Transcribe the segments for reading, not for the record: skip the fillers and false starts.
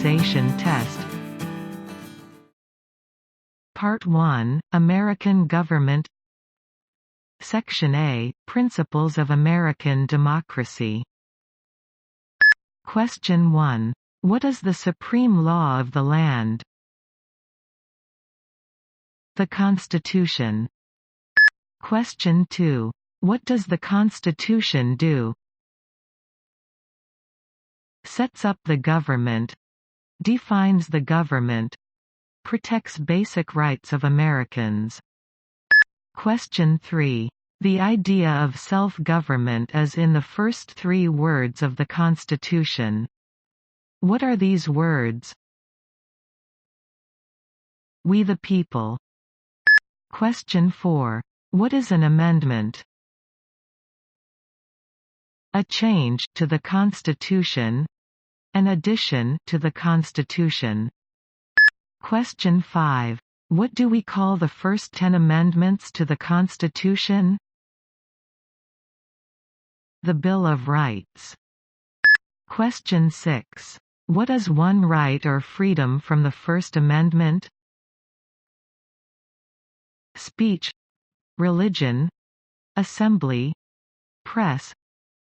Naturalization test. Part 1, American Government. Section A, Principles of American Democracy. Question 1. What is the supreme law of the land? The Constitution. Question 2. What does the Constitution do? Sets up the government. Defines the government. Protects basic rights of Americans. Question 3. The idea of self-government is in the first 3 words of the Constitution. What are these words? We the people. Question 4. What is an amendment? A change to the Constitution. An addition to the Constitution. Question 5. What do we call the first 10 amendments to the Constitution? The Bill of Rights. Question 6. What is one right or freedom from the First Amendment? Speech, religion, assembly, press,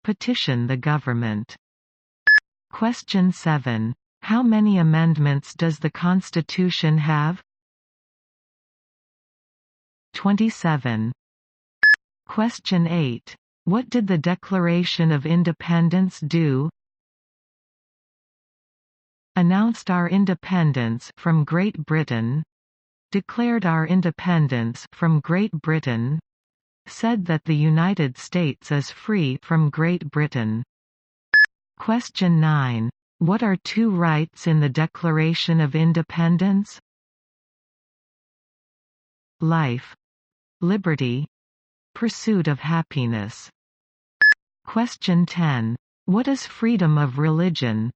petition the government. Question 7. How many amendments does the Constitution have? 27. Question 8. What did the Declaration of Independence do? Announced our independence from Great Britain. Declared our independence from Great Britain. Said that the United States is free from Great Britain. Question 9. What are 2 rights in the Declaration of Independence? Life, liberty, pursuit of happiness. Question 10. What is freedom of religion?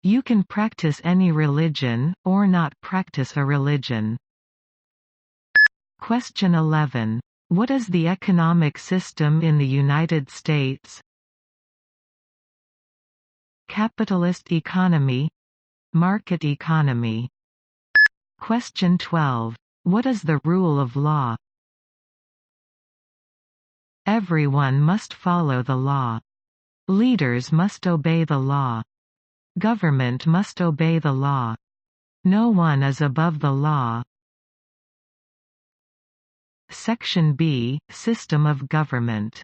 You can practice any religion, or not practice a religion. Question 11. What is the economic system in the United States? Capitalist economy. Market economy. Question 12. What is the rule of law? Everyone must follow the law. Leaders must obey the law. Government must obey the law. No one is above the law. Section B, System of Government.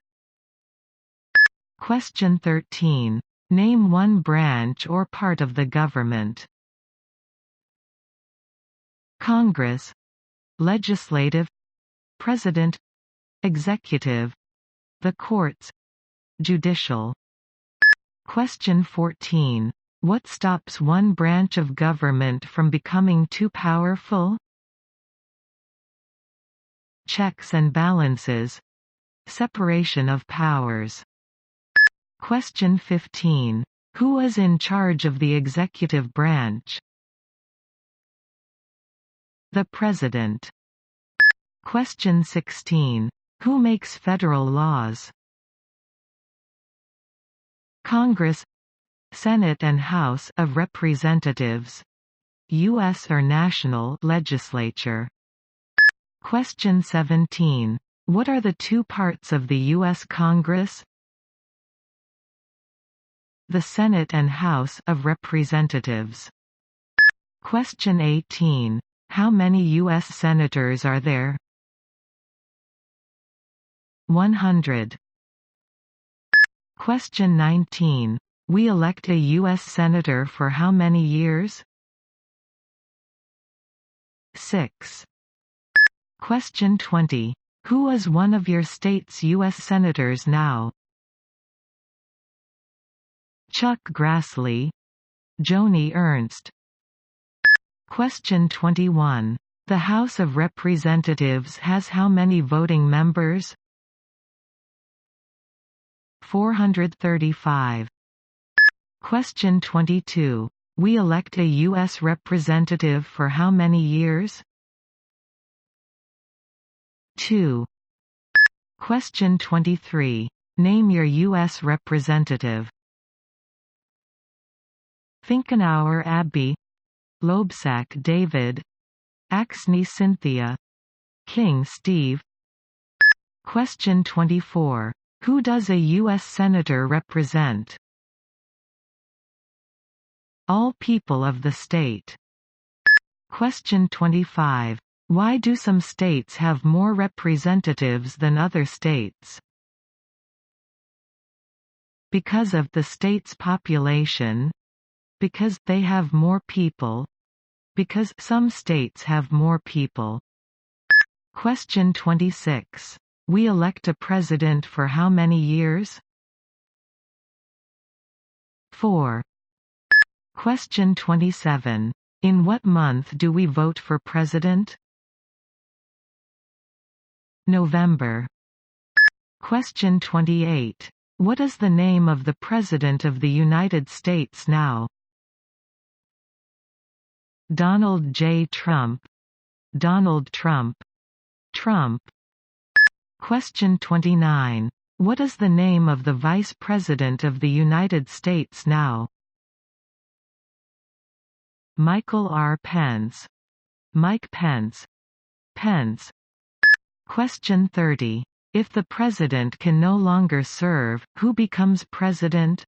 Question 13. Name one branch or part of the government. Congress, legislative, president, executive, the courts, judicial. Question 14. What stops one branch of government from becoming too powerful? Checks and balances. Separation of powers. Question 15. Who is in charge of the executive branch? The President. Question 16. Who makes federal laws? Congress, Senate and House of Representatives, U.S. or national legislature. Question 17. What are the 2 parts of the U.S. Congress? The Senate and House of Representatives. Question 18. How many U.S. senators are there? 100. Question 19. We elect a U.S. senator for how many years? 6. Question 20. Who is one of your state's U.S. senators now? Chuck Grassley. Joni Ernst. Question 21. The House of Representatives has how many voting members? 435. Question 22. We elect a U.S. representative for how many years? 2. Question 23. Name your U.S. representative. Finkenauer Abby, Loebsack David, Axney Cynthia, King Steve. Question 24. Who does a U.S. Senator represent? All people of the state. Question 25. Why do some states have more representatives than other states? Because of the state's population. Because they have more people. Because some states have more people. Question 26. We elect a president for how many years? 4. Question 27. In what month do we vote for president? November. Question 28. What is the name of the President of the United States now? Donald J. Trump. Donald Trump. Trump. Question 29. What is the name of the Vice President of the United States now? Michael R. Pence. Mike Pence. Pence. Question 30. If the President can no longer serve, who becomes President?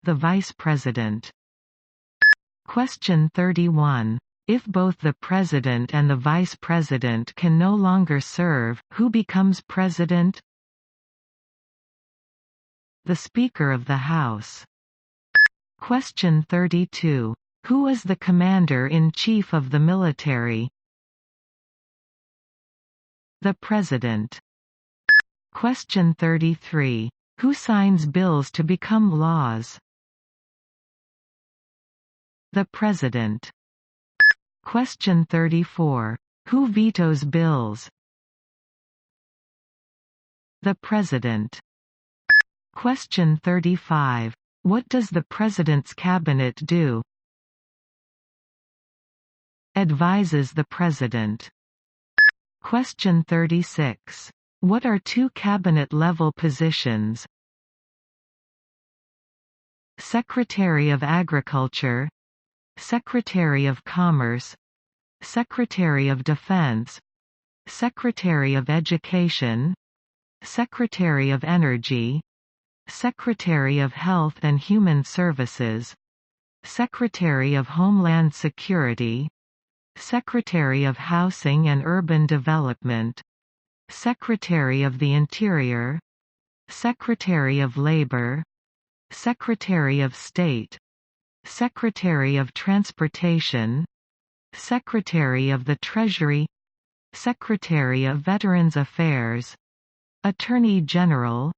The Vice President. Question 31. If both the President and the Vice President can no longer serve, who becomes President? The Speaker of the House. Question 32. Who is the Commander-in-Chief of the military? The President. Question 33. Who signs bills to become laws? The President. Question 34. Who vetoes bills? The President. Question 35. What does the President's Cabinet do? Advises the President. Question 36. What are two cabinet-level positions? Secretary of Agriculture, Secretary of Commerce, Secretary of Defense, Secretary of Education, Secretary of Energy, Secretary of Health and Human Services, Secretary of Homeland Security, Secretary of Housing and Urban Development, Secretary of the Interior, Secretary of Labor, Secretary of State, Secretary of Transportation, Secretary of the Treasury, Secretary of Veterans Affairs, Attorney General,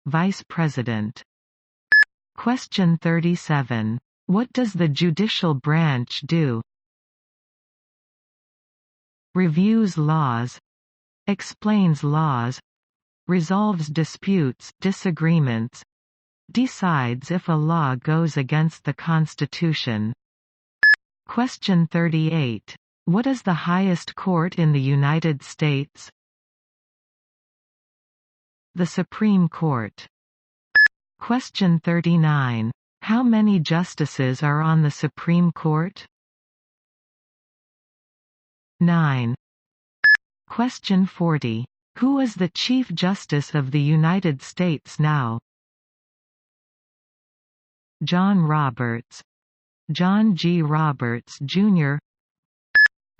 Vice President. Question 37. What does the judicial branch do? Reviews laws, explains laws, resolves disputes, disagreements, decides if a law goes against the Constitution. Question 38. What is the highest court in the United States? The Supreme Court. Question 39. How many justices are on the Supreme Court? 9. Question 40. Who is the Chief Justice of the United States now? John Roberts. John G. Roberts, Jr.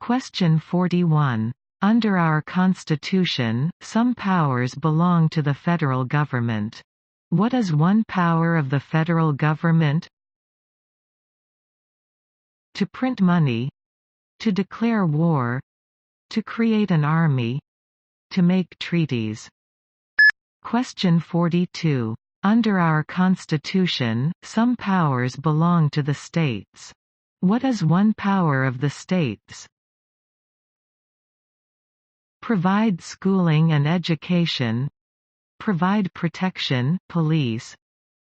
Question 41. Under our Constitution, some powers belong to the federal government. What is one power of the federal government? To print money, to declare war, to create an army, to make treaties. Question 42. Under our Constitution, some powers belong to the states. What is one power of the states? Provide schooling and education, provide protection, police,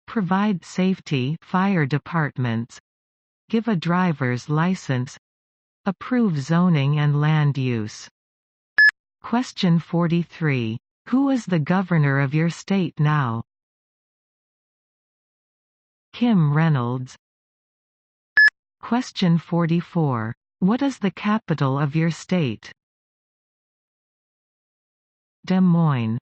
provide safety, fire departments, give a driver's license, approve zoning and land use. Question 43. Who is the governor of your state now? Kim Reynolds. Question 44. What is the capital of your state? Des Moines.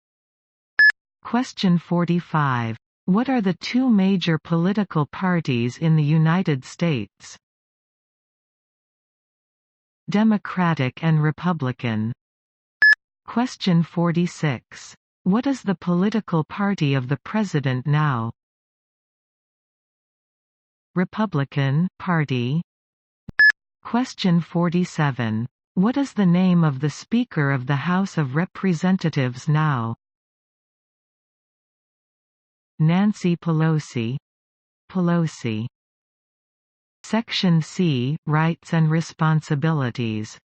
Question 45. What are the two major political parties in the United States? Democratic and Republican. Question 46. What is the political party of the president now? Republican Party. Question 47. What is the name of the Speaker of the House of Representatives now? Nancy Pelosi. Pelosi. Section C. Rights and Responsibilities.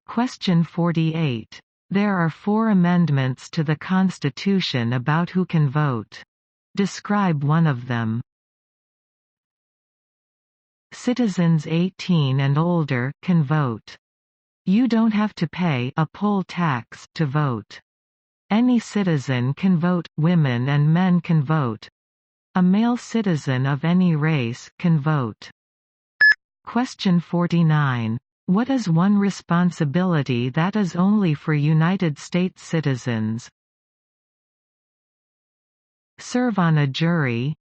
Question 48. There are 4 amendments to the Constitution about who can vote. Describe one of them. Citizens 18 and older can vote. You don't have to pay a poll tax to vote. Any citizen can vote, women and men can vote. A male citizen of any race can vote. Question 49. What is one responsibility that is only for United States citizens? Serve on a jury.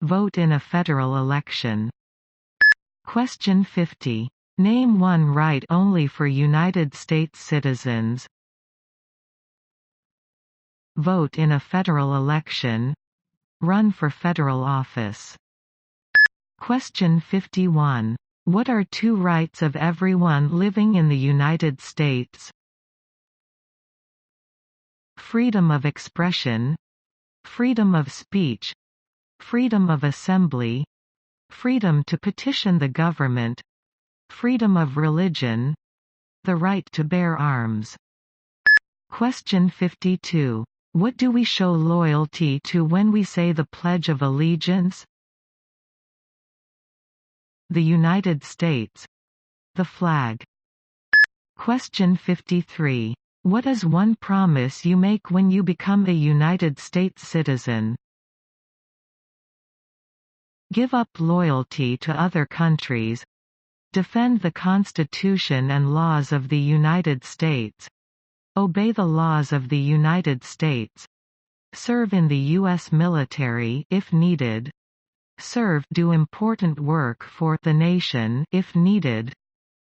Vote in a federal election. Question 50. Name one right only for United States citizens. Vote in a federal election. Run for federal office. Question 51. What are 2 rights of everyone living in the United States? Freedom of expression, freedom of speech, freedom of assembly, freedom to petition the government, freedom of religion, the right to bear arms. Question 52. What do we show loyalty to when we say the Pledge of Allegiance? The United States. The flag. Question 53. What is one promise you make when you become a United States citizen? Give up loyalty to other countries. Defend the Constitution and laws of the United States. Obey the laws of the United States. Serve in the U.S. military if needed. Do important work for the nation if needed.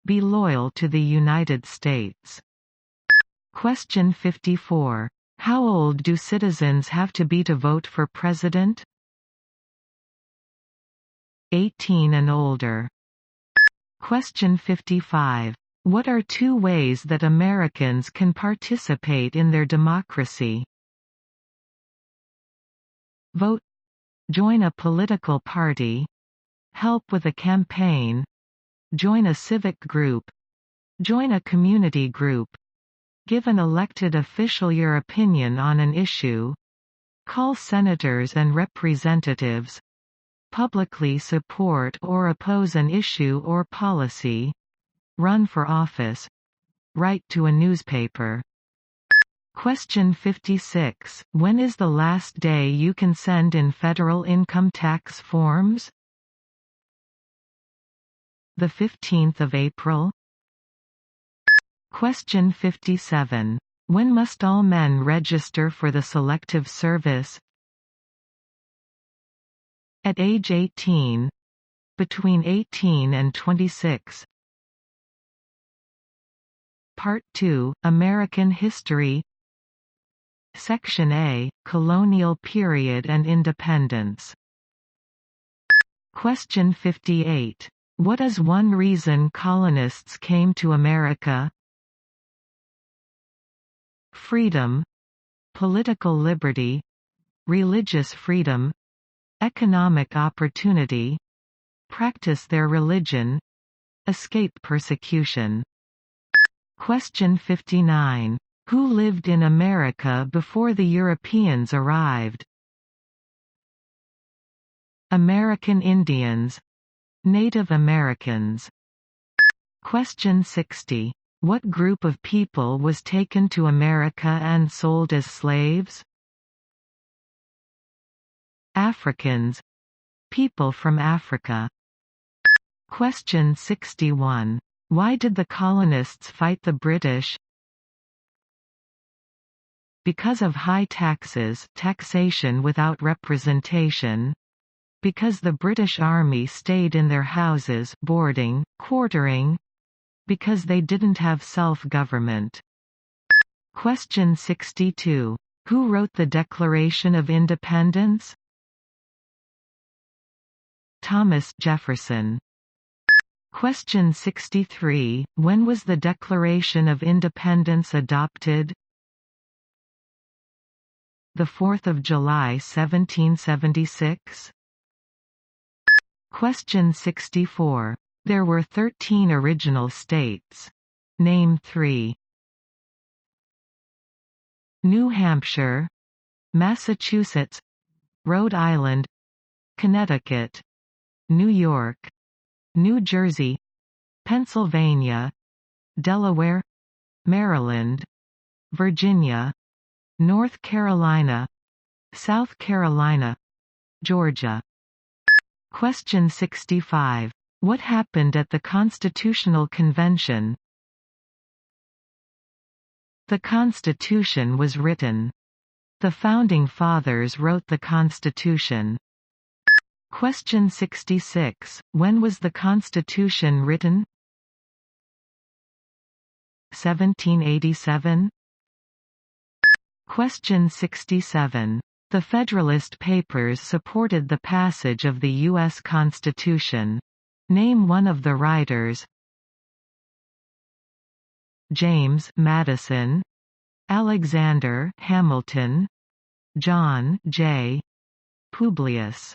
Be loyal to the United States. Question 54. How old do citizens have to be to vote for president? 18 and older. Question 55. What are 2 ways that Americans can participate in their democracy? Vote. Join a political party. Help with a campaign. Join a civic group. Join a community group. Give an elected official your opinion on an issue. Call senators and representatives. Publicly support or oppose an issue or policy. Run for office. Write to a newspaper. Question 56. When is the last day you can send in federal income tax forms? The 15th of April. Question 57. When must all men register for the Selective Service? At age 18. Between 18 and 26. Part 2. American History. Section A. Colonial Period and Independence. Question 58. What is one reason colonists came to America? Freedom. Political liberty. Religious freedom. Economic opportunity. Practice their religion. Escape persecution. Question 59. Who lived in America before the Europeans arrived? American Indians. Native Americans. Question 60. What group of people was taken to America and sold as slaves? Africans, people from Africa. Question 61. Why did the colonists fight the British? Because of high taxes, taxation without representation. Because the British Army stayed in their houses, boarding, quartering. Because they didn't have self-government. Question 62. Who wrote the Declaration of Independence? Thomas Jefferson. Question 63. When was the Declaration of Independence adopted? 4th of July 1776. Question 64. There were 13 original states. Name 3. New Hampshire, Massachusetts, Rhode Island, Connecticut, New York, New Jersey, Pennsylvania, Delaware, Maryland, Virginia, North Carolina, South Carolina, Georgia. Question 65. What happened at the Constitutional Convention? The Constitution was written. The Founding Fathers wrote the Constitution. Question 66. When was the Constitution written? 1787. Question 67. The Federalist Papers supported the passage of the U.S. Constitution. Name one of the writers. James Madison, Alexander Hamilton, John J. Publius.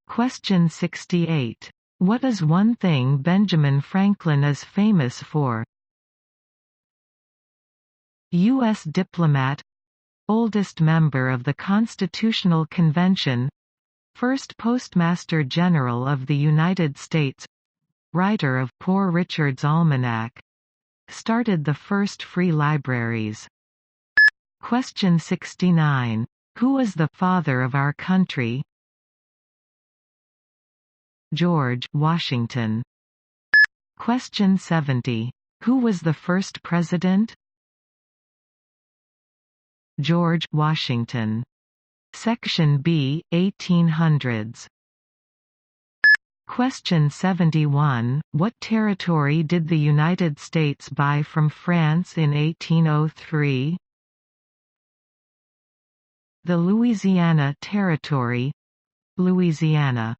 Question 68. What is one thing Benjamin Franklin is famous for? U.S. diplomat, oldest member of the Constitutional Convention, first Postmaster General of the United States, writer of Poor Richard's Almanac, started the first free libraries. Question 69. Who was the father of our country? George Washington. Question 70. Who was the first president? George Washington. Section B, 1800s. Question 71. What territory did the United States buy from France in 1803? The Louisiana Territory, Louisiana.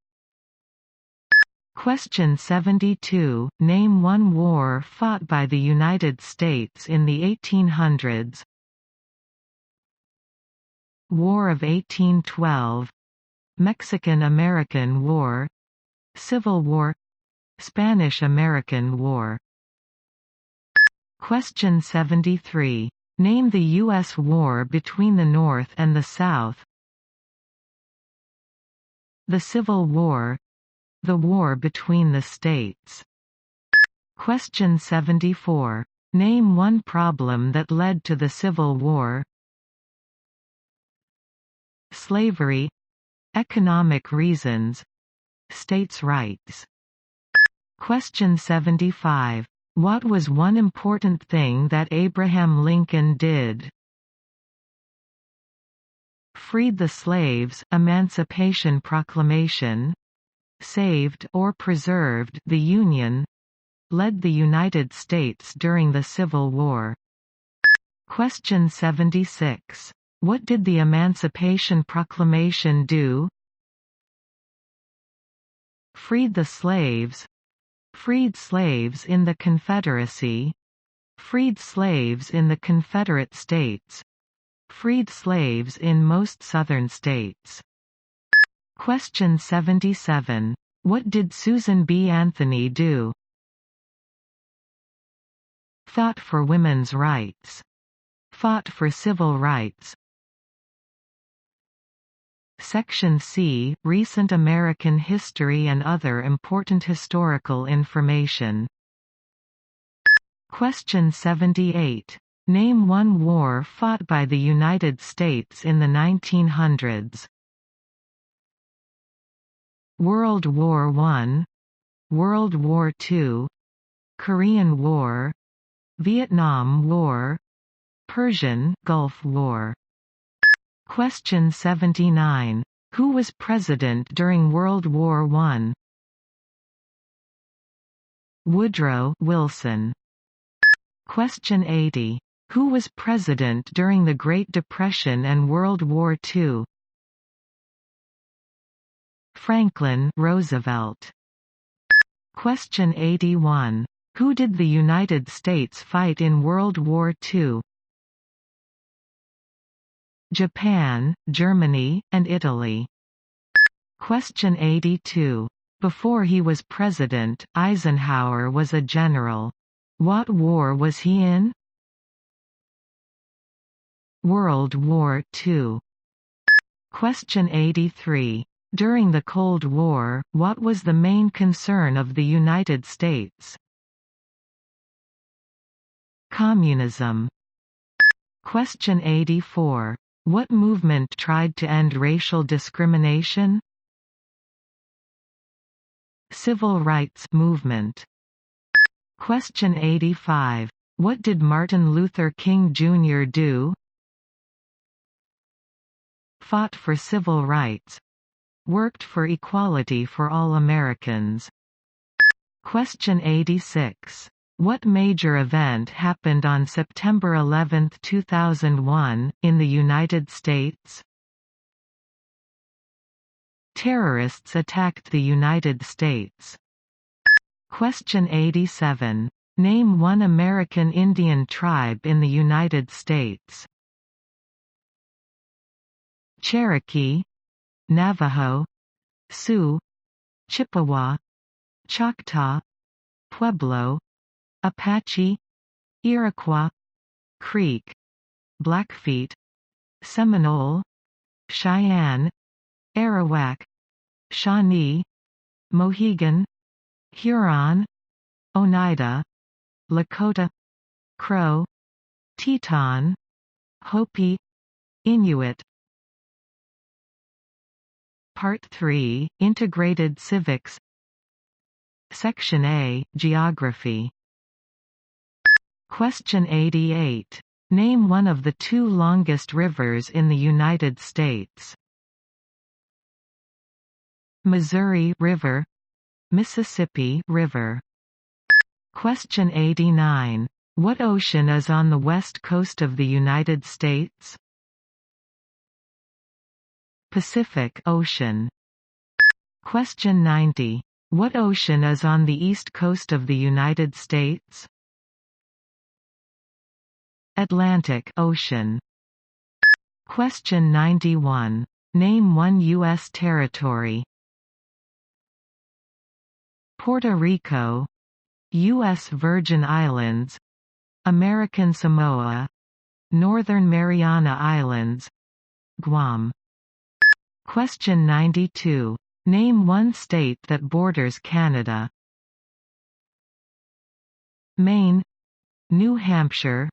Question 72. Name one war fought by the United States in the 1800s. War of 1812, Mexican-American War, Civil War, Spanish-American War. Question 73. Name the U.S. war between the North and the South. The Civil War, the war between the states. Question 74. Name one problem that led to the Civil War. Slavery, economic reasons, states' rights. Question 75. What was one important thing that Abraham Lincoln did? Freed the slaves, Emancipation Proclamation, saved or preserved the Union, led the United States during the Civil War. Question 76. What did the Emancipation Proclamation do? Freed the slaves, freed slaves in the Confederacy, freed slaves in the Confederate States, freed slaves in most Southern states. Question 77. What did Susan B. Anthony do? Fought for women's rights. Fought for civil rights. Section C. Recent American history and other important historical information. Question 78. Name one war fought by the United States in the 1900s. World War I, World War II, Korean War, Vietnam War, Persian Gulf War. Question 79. Who was president during World War I? Woodrow Wilson. Question 80. Who was president during the Great Depression and World War II? Franklin Roosevelt. Question 81. Who did the United States fight in World War II? Japan, Germany, and Italy. Question 82. Before he was president, Eisenhower was a general. What war was he in? World War II. Question 83. During the Cold War, what was the main concern of the United States? Communism. Question 84. What movement tried to end racial discrimination? Civil rights movement. Question 85. What did Martin Luther King Jr. do? Fought for civil rights. Worked for equality for all Americans. Question 86. What major event happened on September 11, 2001, in the United States? Terrorists attacked the United States. Question 87. Name one American Indian tribe in the United States. Cherokee, Navajo, Sioux, Chippewa, Choctaw, Pueblo, Apache, Iroquois, Creek, Blackfeet, Seminole, Cheyenne, Arawak, Shawnee, Mohegan, Huron, Oneida, Lakota, Crow, Teton, Hopi, Inuit. Part 3, Integrated Civics. Section A, Geography. Question 88. Name one of the two longest rivers in the United States. Missouri River, Mississippi River. Question 89. What ocean is on the west coast of the United States? Pacific Ocean. Question 90. What ocean is on the east coast of the United States? Atlantic Ocean. Question 91. Name one U.S. territory. Puerto Rico, U.S. Virgin Islands, American Samoa, Northern Mariana Islands, Guam. Question 92. Name one state that borders Canada. Maine, New Hampshire,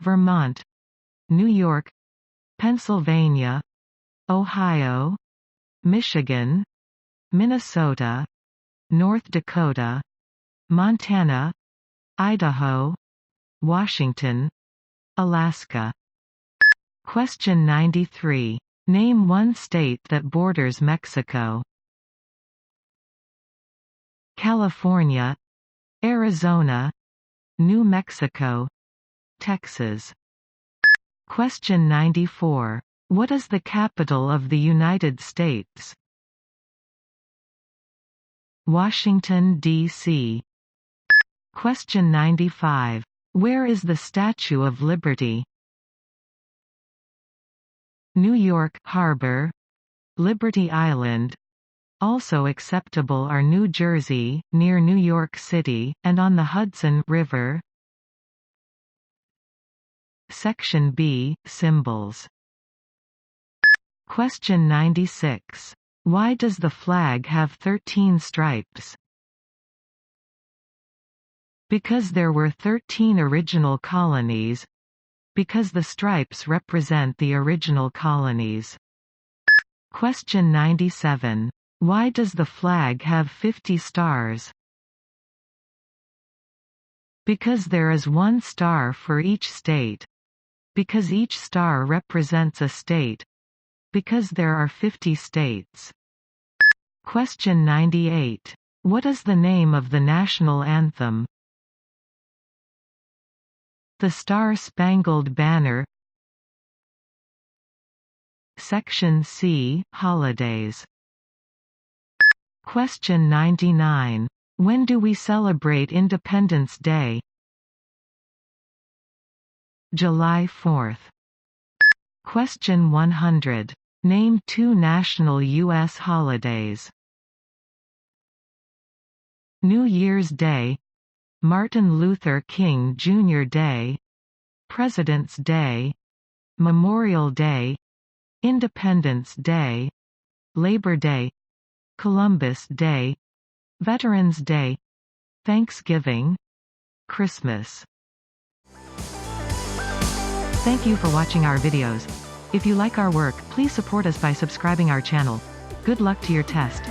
Vermont, New York, Pennsylvania, Ohio, Michigan, Minnesota, North Dakota, Montana, Idaho, Washington, Alaska. Question 93. Name one state that borders Mexico. California, Arizona, New Mexico, Texas. Question 94. What is the capital of the United States? Washington, D.C. Question 95. Where is the Statue of Liberty? New York Harbor, Liberty Island. Also acceptable are New Jersey, near New York City, and on the Hudson River. Section B, Symbols. Question 96. Why does the flag have 13 stripes? Because there were 13 original colonies. Because the stripes represent the original colonies. Question 97. Why does the flag have 50 stars? Because there is one star for each state. Because each star represents a state. Because there are 50 states. Question 98. What is the name of the national anthem? The Star-Spangled Banner. Section C. Holidays. Question 99. When do we celebrate Independence Day? July 4th. Question 100. Name 2 national U.S. holidays. New Year's Day, Martin Luther King Jr. Day, President's Day, Memorial Day, Independence Day, Labor Day, Columbus Day, Veterans Day, Thanksgiving, Christmas. Thank you for watching our videos. If you like our work, please support us by subscribing our channel. Good luck to your test.